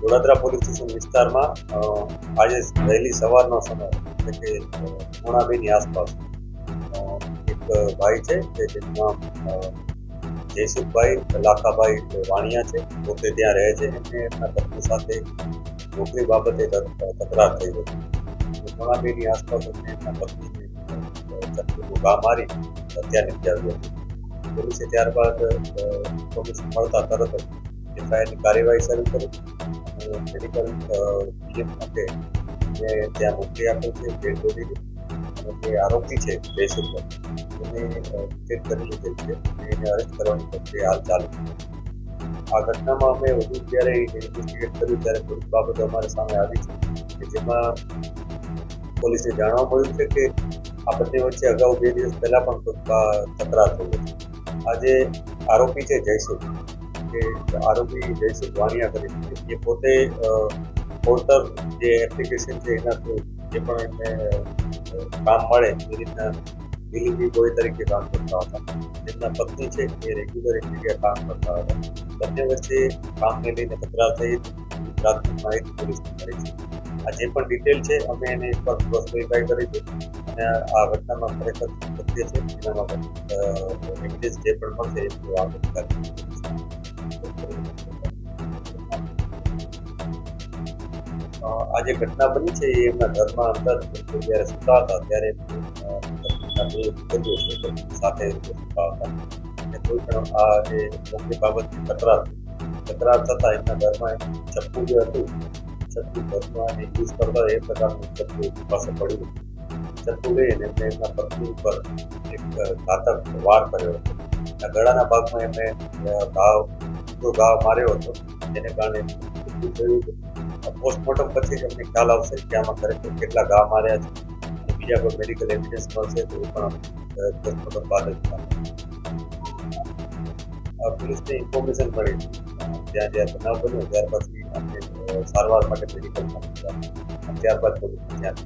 Vadodara police station વિસ્તારમાં આજે વહેલી સવારનો સમય એટલે કે 2:30ની આસપાસ એક ભાઈ છે કે જેનું નામ જયસુખભાઈ લાખાભાઈ વાણિયા છે, પોતે ત્યાં રહે છે. એમને એમના પત્ની સાથે નોકરી બાબતે તકરાર થઈ હતી. 2:30ની આસપાસ એમને એમના પત્નીને ચપ્પુનું ઘા મારી હત્યા નિપજાવી હતી. પોલીસે ત્યારબાદ પોલીસ મળતા તરત જ એફઆઈઆરની કાર્યવાહી શરૂ કરી અને મેડિકલ પીએમ માટે ત્યાં મોકલી આપેલ છે ડેડ બોડીને. અને જે આરોપી છે જયસુખભાઈ એને ડિટેક્ટ કરી લીધેલ છે અને એને અરેસ્ટ કરવાની પ્રક્રિયા હાલ ચાલુ છે. આ ઘટનામાં અમે વધુ જ્યારે ઇન્વેસ્ટિગેટ કર્યું ત્યારે થોડીક બાબતો અમારી સામે આવી છે કે જેમાં પોલીસને જાણવા મળ્યું છે કે આ બંને વચ્ચે અગાઉ 2 દિવસ પહેલા પણ તકરાર થઈ હતી. આજે આરોપી છે જયસુખ, કે આરોપી જયસુખ વાણિયા કરી એ પોતે પોર્ટર જે એપ્લિકેશન છે એના થ્રુ જે પણ એમને કામ મળે એ રીતના ડિલિવરી બોય તરીકે કામ કરતા હતા. તેમના પત્ની છે એ રેગ્યુલર એક જગ્યાએ કામ કરતા હતા. બંને વચ્ચે કામને લઈને તકરાર થઈ હતી. પ્રાથમિક માહિતી પોલીસને મળી છે. આ જે પણ ડિટેલ છે અમે એને એકવાર ક્રોસ વેરીફાઈ કરી છે અને આ ઘટનામાં ખરેખર સત્ય છે એના માટે એવિડન્સ જે પણ મળશે એ આગળ આ જે ઘટના બની છે એ એમના ઘરમાં અંદર જ્યારે સુતા હતા ત્યારે સાથે સુતા હતા અને કોઈ પણ આ જે નોકરી બાબતની તકરાર થતા એમના ઘરમાં ચપ્પુ જે હતું ચપ્પુ ઘરમાં યુઝ કરતા એ પ્રકારનું ચપ્પુ પાસે પડ્યું. ચપ્પુ લઈને એમને એમના પત્ની ઉપર એક ઘાતક વાર કર્યો હતો. ગળાના ભાગમાં એમને ઘાવ માર્યો હતો, જેને કારણે મૃત્યુ થયું હતું. પોસ્ટમોર્ટમ પછી જ અમને ખ્યાલ આવશે કે આમાં ખરેખર કેટલા ઘા માર્યા છે અને બીજા કોઈ મેડિકલ એવિડન્સ મળશે તો એ પણ પોસ્ટમોર્ટમ બાદ જ પોલીસને ઇન્ફોર્મેશન મળી ત્યાં જ્યાં બનાવ બન્યો ત્યાર પછી આપણે સારવાર માટે મેડિકલમાં ત્યારબાદ પોલીસને ત્યાં